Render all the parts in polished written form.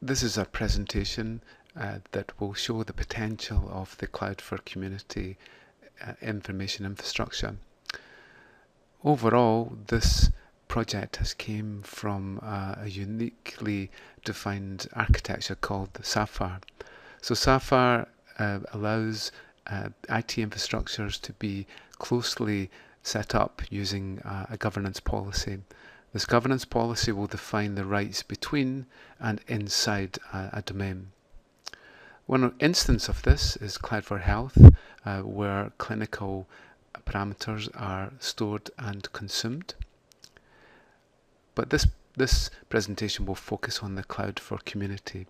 This is a presentation that will show the potential of the Cloud for Community information infrastructure. Overall, this project has came from a uniquely defined architecture called Sapphire. So Sapphire allows IT infrastructures to be closely set up using a governance policy. This governance policy will define the rights between and inside a domain. One instance of this is Cloud for Health, where clinical parameters are stored and consumed. But this presentation will focus on the Cloud for Community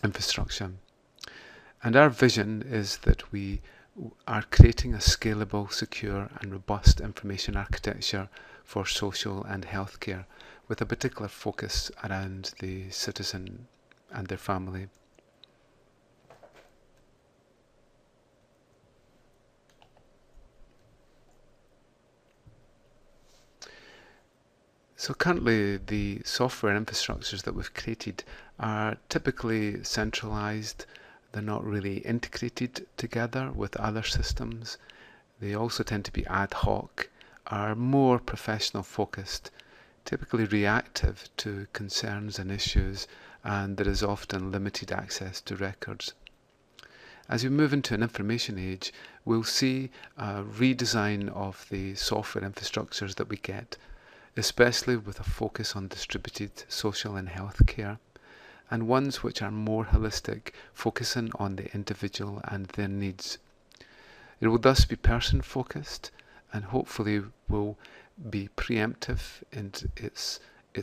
infrastructure. And our vision is that we are creating a scalable, secure and robust information architecture for social and healthcare, with a particular focus around the citizen and their family. So currently the software infrastructures that we've created are typically centralized. They're not really integrated together with other systems. They also tend to be ad hoc, are more professional focused, typically reactive to concerns and issues, and there is often limited access to records. As we move into an information age, we'll see a redesign of the software infrastructures that we get, especially with a focus on distributed social and healthcare, and ones which are more holistic, focusing on the individual and their needs. It will thus be person-focused and hopefully will be preemptive in its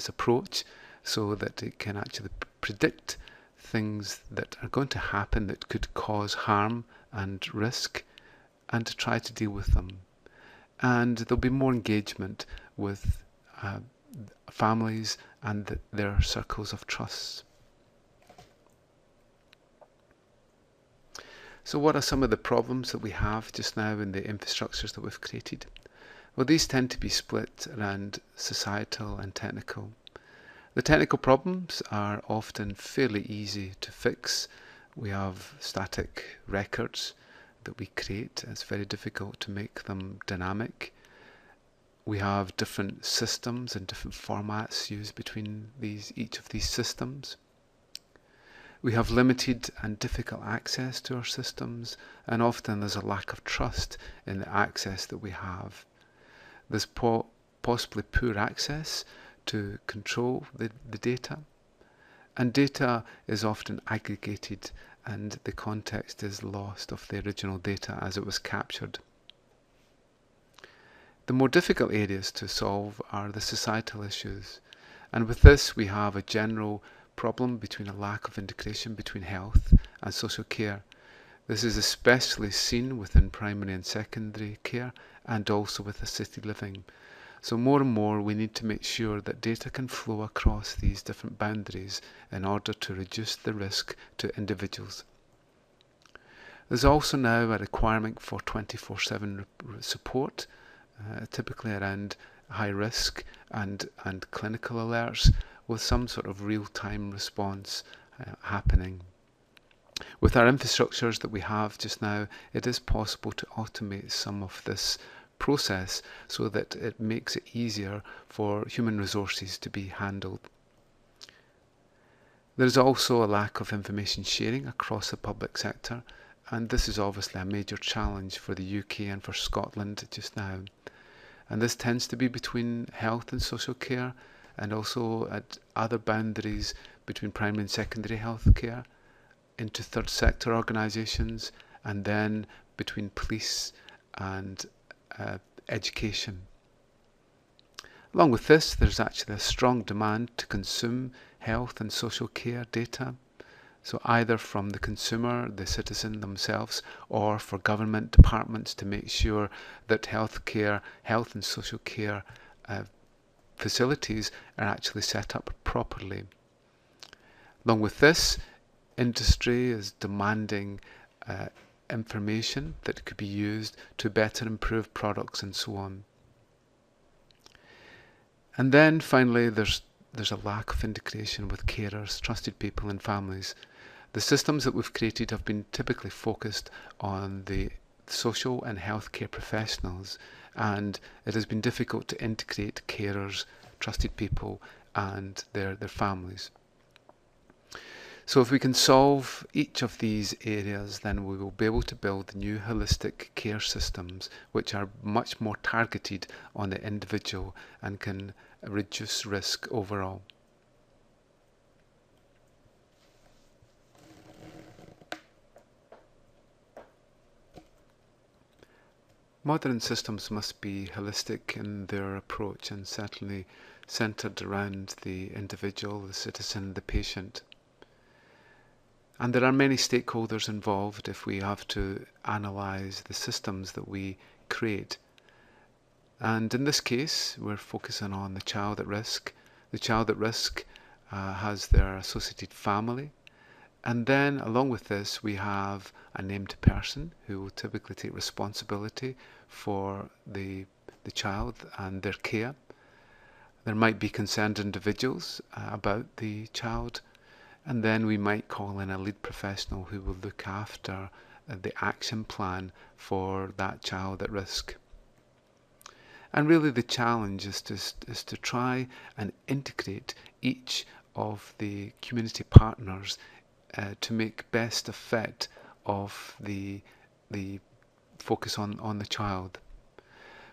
approach, so that it can actually predict things that are going to happen that could cause harm and risk, and to try to deal with them. And there'll be more engagement with families and their circles of trust. So what are some of the problems that we have just now in the infrastructures that we've created? Well, these tend to be split around societal and technical. The technical problems are often fairly easy to fix. We have static records that we create. It's very difficult to make them dynamic. We have different systems and different formats used between each of these systems. We have limited and difficult access to our systems, and often there's a lack of trust in the access that we have. There's possibly poor access to control the data, and data is often aggregated and the context is lost of the original data as it was captured. The more difficult areas to solve are the societal issues, and with this we have a general problem between a lack of integration between health and social care. This is especially seen within primary and secondary care, and also with assisted living. So more and more we need to make sure that data can flow across these different boundaries in order to reduce the risk to individuals. There's also now a requirement for 24/7 support, typically around high risk and clinical alerts, with some sort of real-time response happening. With our infrastructures that we have just now, it is possible to automate some of this process so that it makes it easier for human resources to be handled. There is also a lack of information sharing across the public sector, and this is obviously a major challenge for the UK and for Scotland just now. And this tends to be between health and social care, and also at other boundaries between primary and secondary health care, into third sector organisations, and then between police and education. Along with this, there's actually a strong demand to consume health and social care data, so either from the consumer, the citizen themselves, or for government departments to make sure that health and social care facilities are actually set up properly. Along with this, industry is demanding information that could be used to better improve products and so on. And then finally there's there's a lack of integration with carers, trusted people and families. The systems that we've created have been typically focused on the social and healthcare professionals, and it has been difficult to integrate carers, trusted people and their families. So if we can solve each of these areas, then we will be able to build new holistic care systems which are much more targeted on the individual and can reduce risk overall. Modern systems must be holistic in their approach and certainly centred around the individual, the citizen, the patient. And there are many stakeholders involved if we have to analyse the systems that we create. And in this case, we're focusing on the child at risk. The child at risk has their associated family. And then along with this, we have a named person who will typically take responsibility for the child and their care. There might be concerned individuals about the child. And then we might call in a lead professional who will look after the action plan for that child at risk. And really the challenge is to try and integrate each of the community partners to make best effect of the focus on the child.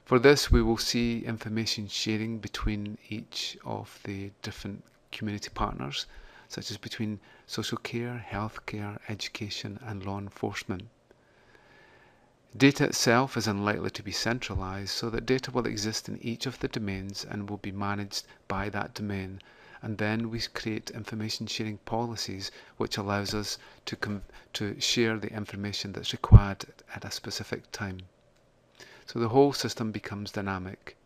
For this, we will see information sharing between each of the different community partners, such as between social care, healthcare, education and law enforcement. Data itself is unlikely to be centralised, so that data will exist in each of the domains and will be managed by that domain. And then we create information sharing policies which allows us to share the information that's required at a specific time. So the whole system becomes dynamic.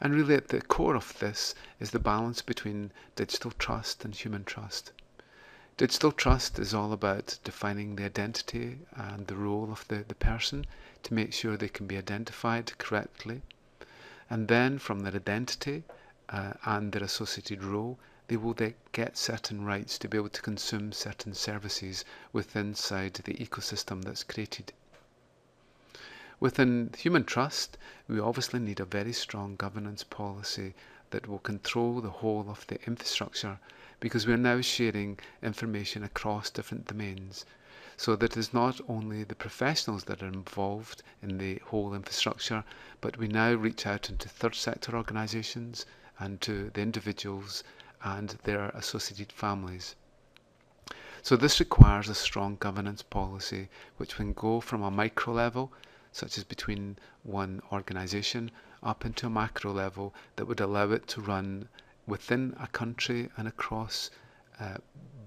And really at the core of this is the balance between digital trust and human trust. Digital trust is all about defining the identity and the role of the person to make sure they can be identified correctly. And then from their identity and their associated role, they will then get certain rights to be able to consume certain services inside the ecosystem that's created. Within human trust, we obviously need a very strong governance policy that will control the whole of the infrastructure, because we are now sharing information across different domains. So that it is not only the professionals that are involved in the whole infrastructure, but we now reach out into third sector organisations and to the individuals and their associated families. So this requires a strong governance policy which can go from a micro level, such as between one organisation, up into a macro level that would allow it to run within a country and across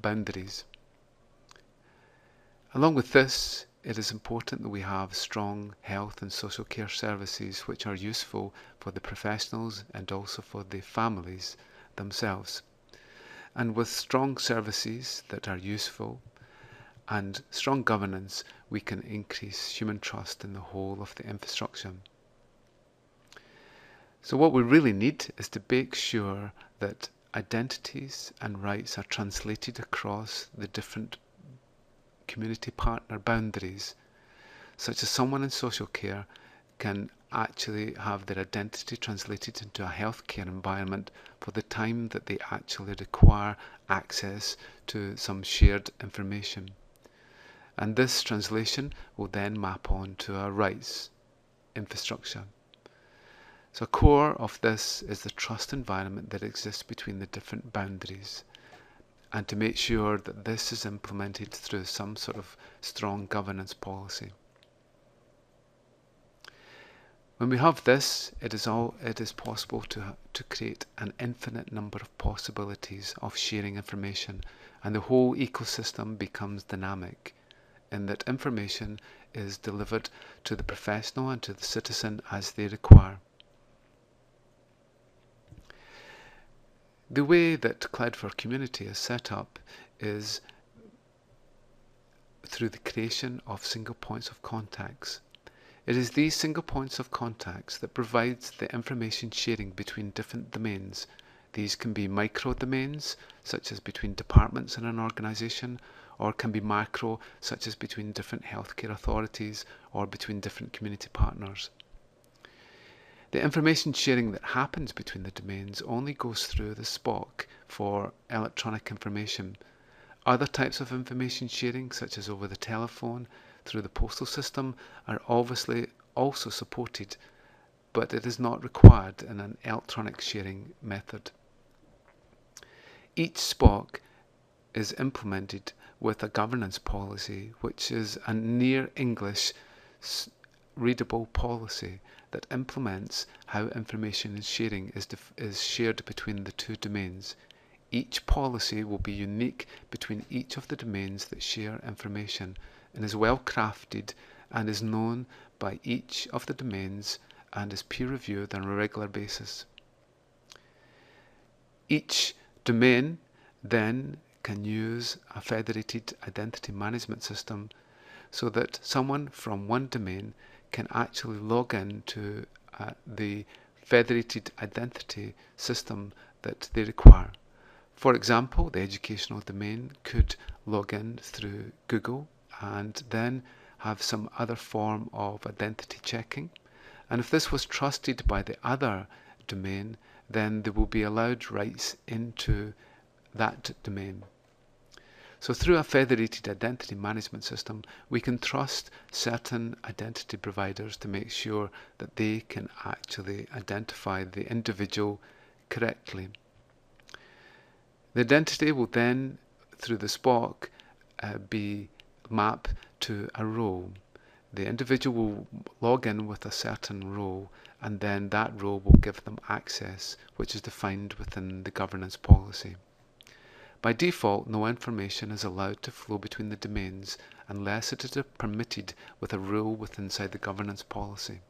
boundaries. Along with this, it is important that we have strong health and social care services which are useful for the professionals and also for the families themselves. And with strong services that are useful and strong governance, we can increase human trust in the whole of the infrastructure. So what we really need is to make sure that identities and rights are translated across the different community partner boundaries, such as someone in social care can actually have their identity translated into a healthcare environment for the time that they actually require access to some shared information. And this translation will then map on to our rights infrastructure. So a core of this is the trust environment that exists between the different boundaries, and to make sure that this is implemented through some sort of strong governance policy. When we have this, it is possible to create an infinite number of possibilities of sharing information, and the whole ecosystem becomes dynamic in that information is delivered to the professional and to the citizen as they require. The way that Cloud for Community is set up is through the creation of single points of contacts. It is these single points of contacts that provides the information sharing between different domains. These can be micro domains, such as between departments in an organisation, or can be macro, such as between different healthcare authorities or between different community partners. The information sharing that happens between the domains only goes through the SPOC for electronic information. Other types of information sharing, such as over the telephone, through the postal system, are obviously also supported, but it is not required in an electronic sharing method. Each SPOC is implemented with a governance policy, which is a near English readable policy that implements how information is shared between the two domains. Each policy will be unique between each of the domains that share information and is well crafted and is known by each of the domains and is peer reviewed on a regular basis. Each domain then can use a federated identity management system so that someone from one domain can actually log in to the federated identity system that they require. For example, the educational domain could log in through Google and then have some other form of identity checking. And if this was trusted by the other domain, then they will be allowed rights into that domain. So through a federated identity management system, we can trust certain identity providers to make sure that they can actually identify the individual correctly. The identity will then, through the SPOC, be mapped to a role. The individual will log in with a certain role, and then that role will give them access, which is defined within the governance policy. By default, no information is allowed to flow between the domains unless it is permitted with a rule within inside the governance policy.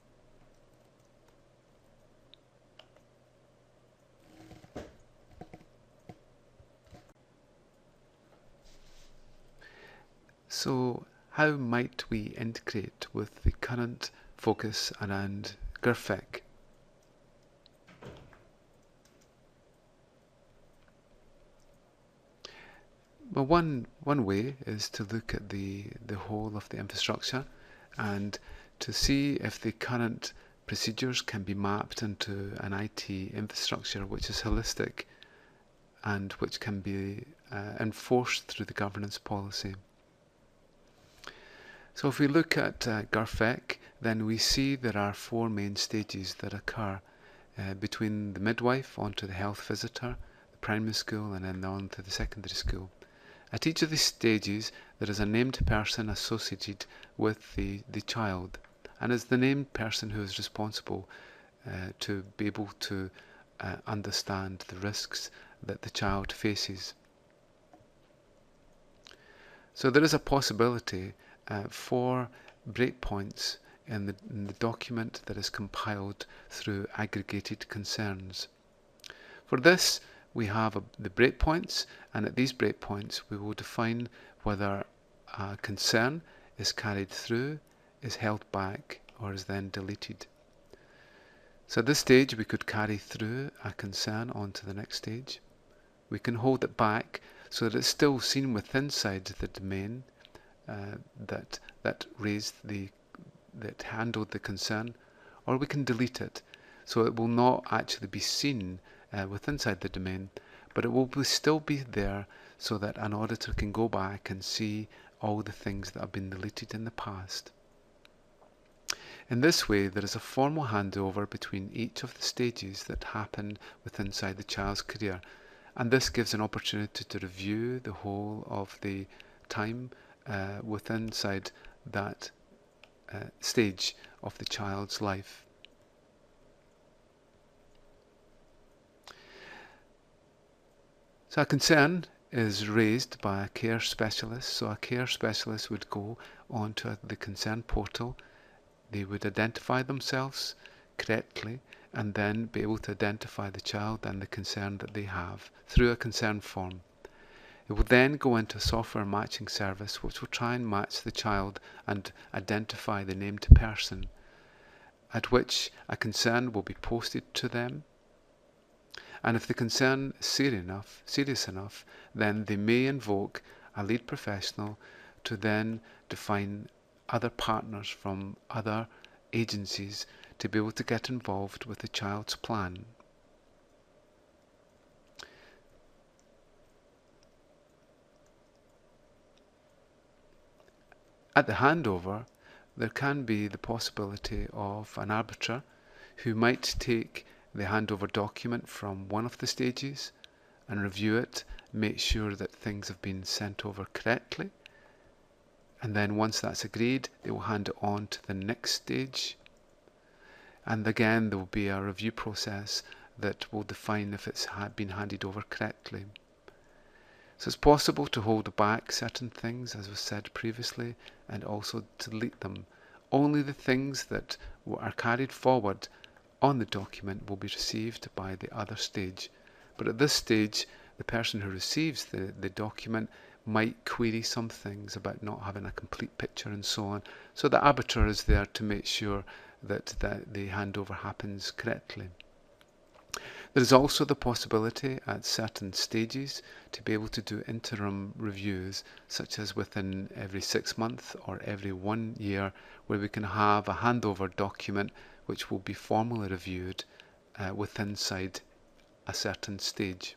So, how might we integrate with the current focus around GiRFEC? Well, one way is to look at the whole of the infrastructure and to see if the current procedures can be mapped into an IT infrastructure which is holistic and which can be enforced through the governance policy. So if we look at GiRFEC, then we see there are 4 main stages that occur between the midwife onto the health visitor, the primary school, and then on to the secondary school. At each of these stages, there is a named person associated with the child, and it's the named person who is responsible to be able to understand the risks that the child faces. So there is a possibility for breakpoints in the document that is compiled through aggregated concerns. For this, we have the breakpoints, and at these breakpoints we will define whether a concern is carried through, is held back, or is then deleted. So at this stage we could carry through a concern onto the next stage. We can hold it back so that it's still seen within inside the domain that handled the concern, or we can delete it so it will not actually be seen within inside the domain, but it will still be there so that an auditor can go back and see all the things that have been deleted in the past. In this way, there is a formal handover between each of the stages that happen within inside the child's career, and this gives an opportunity to review the whole of the time within inside that stage of the child's life. So a concern is raised by a care specialist. So a care specialist would go onto the concern portal. They would identify themselves correctly and then be able to identify the child and the concern that they have through a concern form. It will then go into a software matching service which will try and match the child and identify the named person at which a concern will be posted to them. And if the concern is serious enough, then they may invoke a lead professional to then define other partners from other agencies to be able to get involved with the child's plan. At the handover, there can be the possibility of an arbiter who might take the handover document from one of the stages and review it, make sure that things have been sent over correctly, and then once that's agreed, they will hand it on to the next stage. And again, there will be a review process that will define if it's been handed over correctly. So it's possible to hold back certain things, as was said previously, and also to delete them. Only the things that are carried forward on the document will be received by the other stage. But at this stage, the person who receives the document might query some things about not having a complete picture and so on. So the arbiter is there to make sure that the handover happens correctly. There is also the possibility at certain stages to be able to do interim reviews, such as within every 6 months or every 1 year, where we can have a handover document which will be formally reviewed inside a certain stage.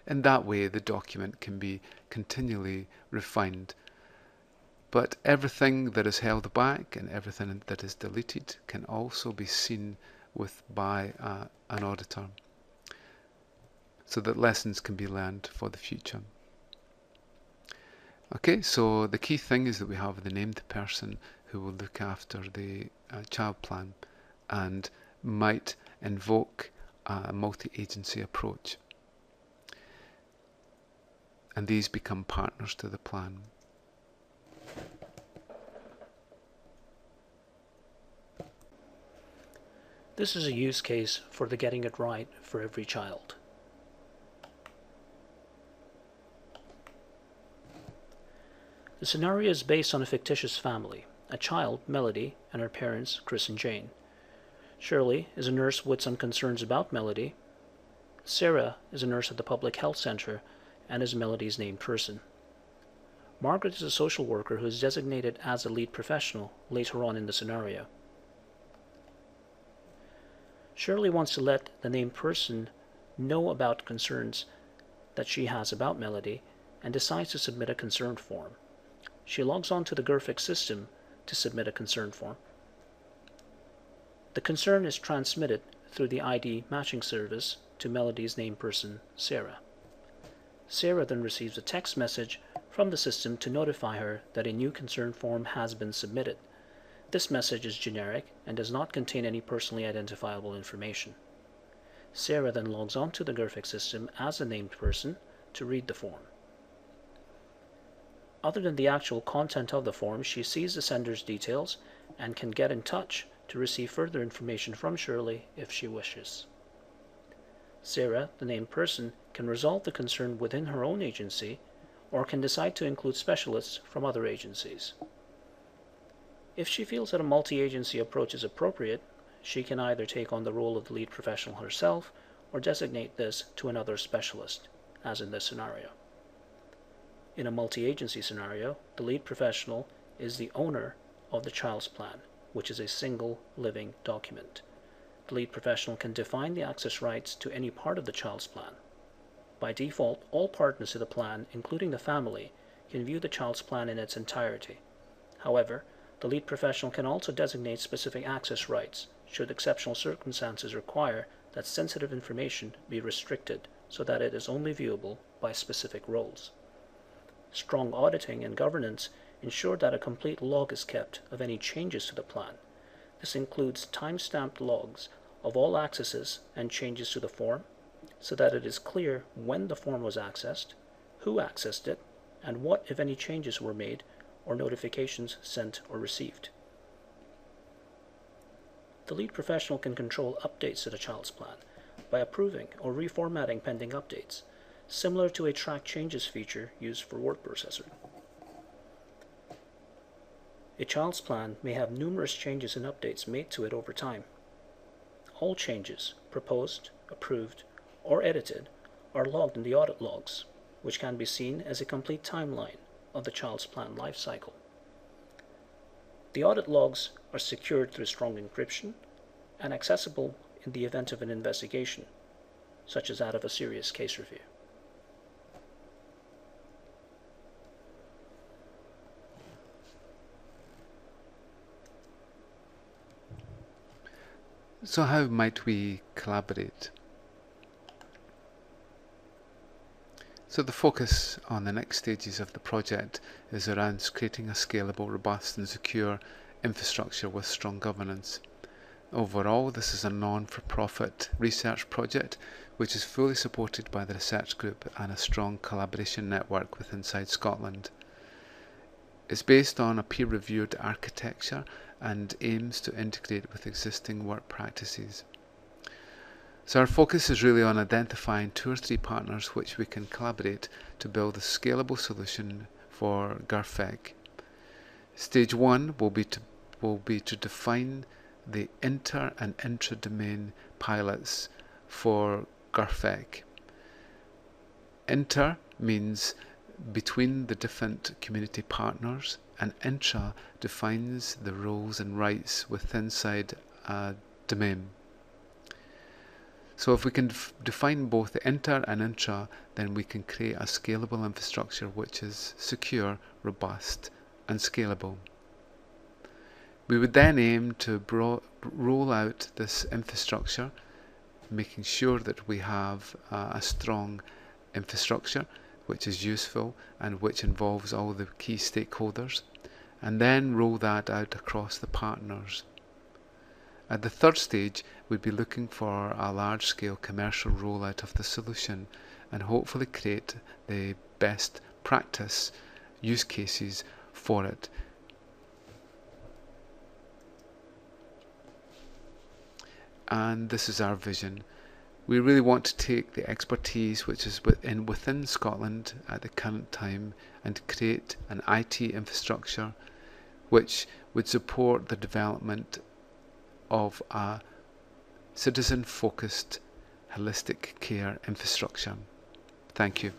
In that way, the document can be continually refined. But everything that is held back and everything that is deleted can also be seen by an auditor, so that lessons can be learned for the future. Okay, so the key thing is that we have the named person who will look after the child plan and might invoke a multi-agency approach. And these become partners to the plan. This is a use case for the getting it right for every child. The scenario is based on a fictitious family, a child, Melody, and her parents, Chris and Jane. Shirley is a nurse with some concerns about Melody. Sarah is a nurse at the public health center and is Melody's named person. Margaret is a social worker who is designated as a lead professional later on in the scenario. Shirley wants to let the named person know about concerns that she has about Melody and decides to submit a concern form. She logs on to the GiRFEC system to submit a concern form. The concern is transmitted through the ID matching service to Melody's named person, Sarah. Sarah then receives a text message from the system to notify her that a new concern form has been submitted. This message is generic and does not contain any personally identifiable information. Sarah then logs on to the GiRFEC system as a named person to read the form. Other than the actual content of the form, she sees the sender's details and can get in touch to receive further information from Shirley if she wishes. Sarah, the named person, can resolve the concern within her own agency or can decide to include specialists from other agencies. If she feels that a multi-agency approach is appropriate, she can either take on the role of the lead professional herself or designate this to another specialist, as in this scenario. In a multi-agency scenario, the lead professional is the owner of the child's plan, which is a single living document. The lead professional can define the access rights to any part of the child's plan. By default, all partners to the plan, including the family, can view the child's plan in its entirety. However, the lead professional can also designate specific access rights should exceptional circumstances require that sensitive information be restricted so that it is only viewable by specific roles. Strong auditing and governance ensure that a complete log is kept of any changes to the plan. This includes time-stamped logs of all accesses and changes to the form, so that it is clear when the form was accessed, who accessed it, and what, if any, changes were made or notifications sent or received. The lead professional can control updates to the child's plan by approving or reformatting pending updates, similar to a track changes feature used for word processor. A child's plan may have numerous changes and updates made to it over time. All changes, proposed, approved, or edited, are logged in the audit logs, which can be seen as a complete timeline of the child's plan life cycle. The audit logs are secured through strong encryption and accessible in the event of an investigation, such as that of a serious case review. So how might we collaborate? So the focus on the next stages of the project is around creating a scalable, robust and secure infrastructure with strong governance. Overall, this is a non-for-profit research project which is fully supported by the research group and a strong collaboration network with inside Scotland. It's based on a peer-reviewed architecture and aims to integrate with existing work practices. So our focus is really on identifying 2 or 3 partners which we can collaborate to build a scalable solution for GiRFEC. Stage 1 will be to define the inter and intra-domain pilots for GiRFEC. Inter means between the different community partners, and intra defines the roles and rights within a domain. So if we can define both the inter and intra, then we can create a scalable infrastructure which is secure, robust and scalable. We would then aim to roll out this infrastructure, making sure that we have a strong infrastructure which is useful and which involves all the key stakeholders, and then roll that out across the partners. At the 3rd stage, we'd be looking for a large-scale commercial rollout of the solution and hopefully create the best practice use cases for it. And this is our vision. We really want to take the expertise which is within Scotland at the current time and create an IT infrastructure which would support the development of a citizen-focused holistic care infrastructure. Thank you.